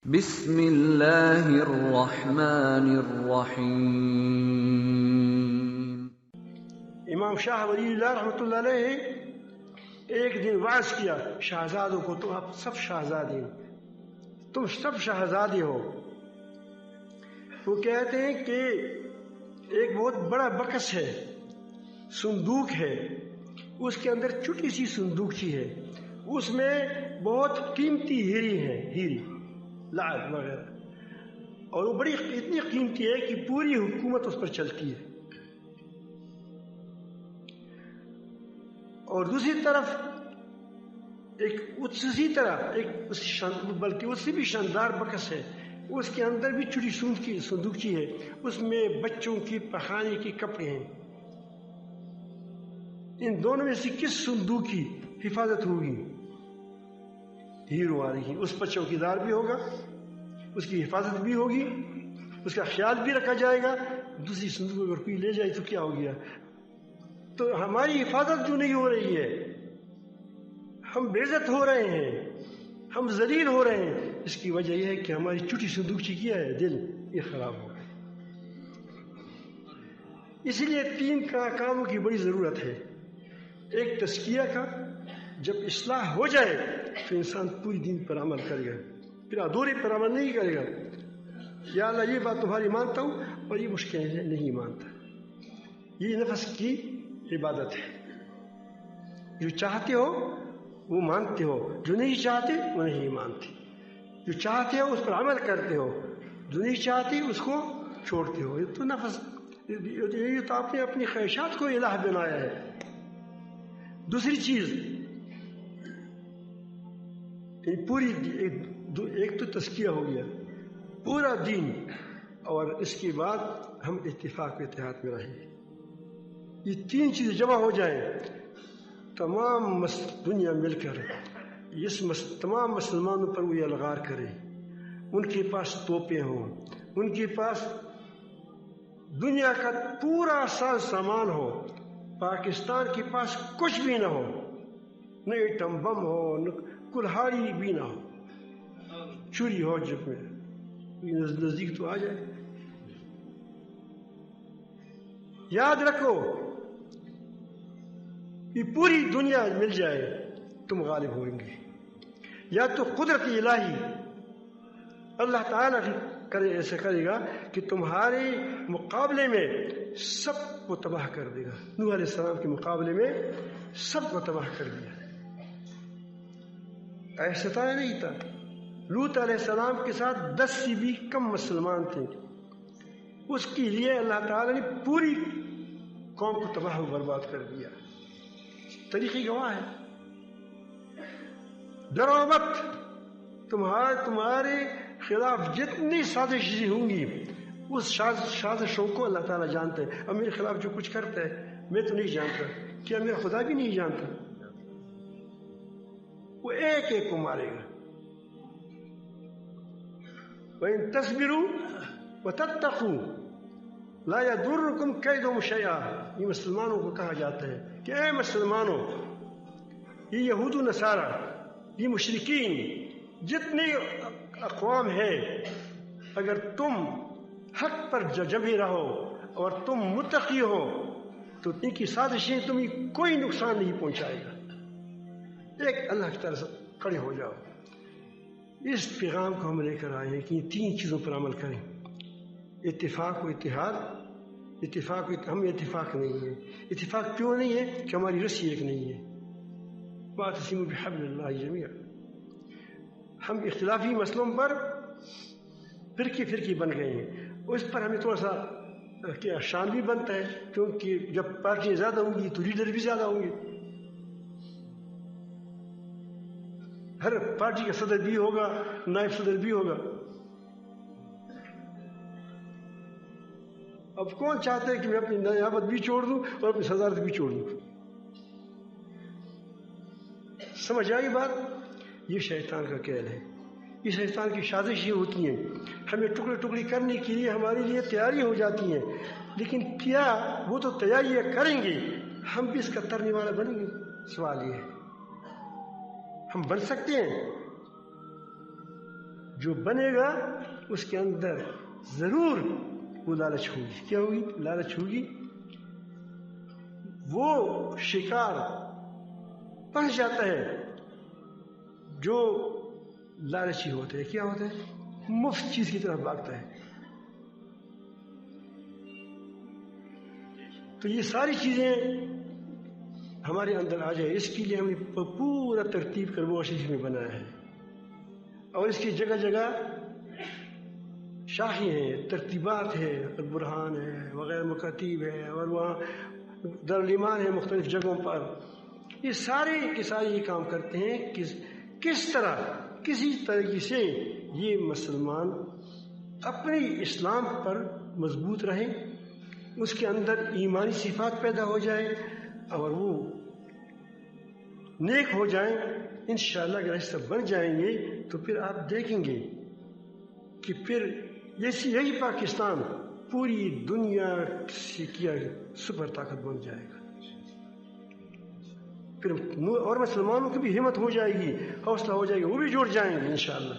بسم اللہ الرحمن الرحیم۔ امام شاہ ولی اللہ رحمۃ اللہ علیہ ایک دن وعظ کیا شہزادوں کو، تم آپ سب شہزادے، تم سب شہزادے ہو۔ وہ کہتے ہیں کہ ایک بہت بڑا بکس ہے، صندوق ہے، اس کے اندر چھوٹی سی صندوقچی ہے، اس میں بہت قیمتی ہیرے ہیں، ہیرے لعل وغیرہ، اور وہ بڑی اتنی قیمتی ہے کہ پوری حکومت اس پر چلتی ہے۔ اور دوسری طرف ایک اسی طرح ایک بلکہ اس سے بھی شاندار بکس ہے، اس کے اندر بھی چھوٹی صندوقچی ہے، اس میں بچوں کی پخانے کے کپڑے ہیں۔ ان دونوں میں سے کس صندوق کی حفاظت ہوگی؟ ہیرو والی ہی، اس پر چوکیدار بھی ہوگا، اس کی حفاظت بھی ہوگی، اس کا خیال بھی رکھا جائے گا۔ دوسری صندوق اگر کوئی لے جائے تو کیا ہو گیا؟ تو ہماری حفاظت کیوں نہیں ہو رہی ہے؟ ہم بے عزت ہو رہے ہیں، ہم ذلیل ہو رہے ہیں۔ اس کی وجہ یہ ہے کہ ہماری چھوٹی صندوقچی کیا ہے، دل، یہ خراب ہو گئے۔ اسی لیے تین کاموں کی بڑی ضرورت ہے۔ ایک تزکیہ کا، جب اصلاح ہو جائے تو انسان پوری دین پر عمل کرے گا، پھر ادھورے پر عمل نہیں کرے گا۔ یا اللہ یہ بات تمہاری مانتا ہوں اور یہ مشکل ہے نہیں مانتا۔ یہ نفس کی عبادت ہے۔ جو چاہتے ہو وہ مانتے ہو، جو نہیں چاہتے وہ نہیں مانتے۔ جو چاہتے ہو اس پر عمل کرتے ہو، جو نہیں چاہتے اس کو چھوڑتے ہو۔ یہ تو نفس، یہ تو آپ نے اپنی خواہشات کو الہ بنایا ہے۔ دوسری چیز پوری ایک تو تزکیہ ہو گیا، پورا دین، اور اس کے بعد ہم اتفاق و اتحاد میں رہیں۔ یہ تین چیزیں جمع ہو جائیں، تمام دنیا مل کر تمام مسلمانوں پر وہ الغار کرے، ان کے پاس توپیں ہوں، ان کے پاس دنیا کا پورا ساز سامان ہو، پاکستان کے پاس کچھ بھی نہ ہو، نہ ایٹم بم ہو، نہ کلہاڑی بھی نہ ہو، چوری ہو جب میں نزدیک تو آ جائے۔ یاد رکھو کہ پوری دنیا مل جائے تم غالب ہوئیں گے۔ یا تو قدرت الہی اللہ تعالیٰ ایسا کرے گا کہ تمہارے مقابلے میں سب کو تباہ کر دے گا۔ نوح علیہ السلام کے مقابلے میں سب کو تباہ کر دیا۔ ایسا تھا نہیں تھا؟ لوط علیہ السلام کے ساتھ 10 سے بھی کم مسلمان تھے، اس کے لیے اللہ تعالیٰ نے پوری قوم کو تباہ و برباد کر دیا۔ تاریخی گواہ ہے۔ ڈرو مت، تمہارے خلاف جتنی سازشیں ہوں گی اس سازشوں کو اللہ تعالیٰ جانتے ہیں۔ اب میرے خلاف جو کچھ کرتا ہے میں تو نہیں جانتا، کیا میرا خدا بھی نہیں جانتا؟ وہ ایک ایک کو مارے گا۔ وَإِن تَصْبِرُوا وَتَتَّقُوا لَا يَضُرُّكُمْ كَيْدُهُمْ شَيْئًا۔ یہ مسلمانوں کو کہا جاتا ہے کہ اے مسلمانوں، یہ یہود و نصارہ، یہ مشرکین، جتنے اقوام ہیں، اگر تم حق پر جمے رہو اور تم متقی ہو تو ان کی سازشیں تمہیں کوئی نقصان نہیں پہنچائے گا۔ ایک اللہ کی طرف سے کھڑے ہو جاؤ۔ اس پیغام کو ہم لے کر آئے ہیں کہ ان تین چیزوں پر عمل کریں، اتفاق و اتحاد۔ ہم اتفاق نہیں ہے۔ اتفاق کیوں نہیں ہے؟ کہ ہماری رسی ایک نہیں ہے۔ واعتصموا بحبل اللہ جميعا۔ ہم اختلافی مسئلوں پر فرقے بن گئے ہیں، اس پر ہمیں تھوڑا سا شان بھی بنتا ہے، کیونکہ جب پارٹیاں زیادہ ہوں گی تو لیڈر بھی زیادہ ہوں گے۔ ہر پارٹی کا صدر بھی ہوگا، نائب صدر بھی ہوگا۔ اب کون چاہتے ہیں کہ میں اپنی نیابت بھی چھوڑ دوں اور اپنی صدارت بھی چھوڑ دوں؟ سمجھ آئی بات؟ یہ شیطان کا کھیل ہے، یہ شیطان کی سازشیں ہوتی ہیں، ہمیں ٹکڑے ٹکڑے کرنے کے لیے ہمارے لیے تیاری ہو جاتی ہیں، لیکن کیا وہ تو تیاریاں کریں گے، ہم بھی اس کا ترنے والا بنیں گے؟ سوال یہ ہے۔ ہم بن سکتے ہیں. جو بنے گا اس کے اندر ضرور وہ لالچ ہوگی. کیا ہوگی؟ لالچ ہوگی. وہ شکار پھنس جاتا ہے جو لالچی ہوتا ہے. کیا ہوتا ہے؟ مفت چیز کی طرف بھاگتا ہے. تو یہ ساری چیزیں ہمارے اندر آ جائے، اس کے لیے ہم نے پورا ترتیب کر وہ شیش میں بنایا ہے. اور اس کی جگہ جگہ شاخیں ہیں، ترتیبات ہے، برہان ہے وغیرہ، مکاتیب ہے، اور وہاں دارالایمان ہے مختلف جگہوں پر. یہ سارے کے سارے یہ کام کرتے ہیں کہ کس طرح کسی طریقے سے یہ مسلمان اپنی اسلام پر مضبوط رہیں، اس کے اندر ایمانی صفات پیدا ہو جائے اور وہ نیک ہو جائیں. انشاءاللہ اگر ایسا بن جائیں گے تو پھر آپ دیکھیں گے کہ پھر یہی پاکستان پوری دنیا سے کیا سپر طاقت بن جائے گا. پھر اور مسلمانوں کی بھی ہمت ہو جائے گی، حوصلہ ہو جائے گا، وہ بھی جڑ جائیں گے انشاءاللہ.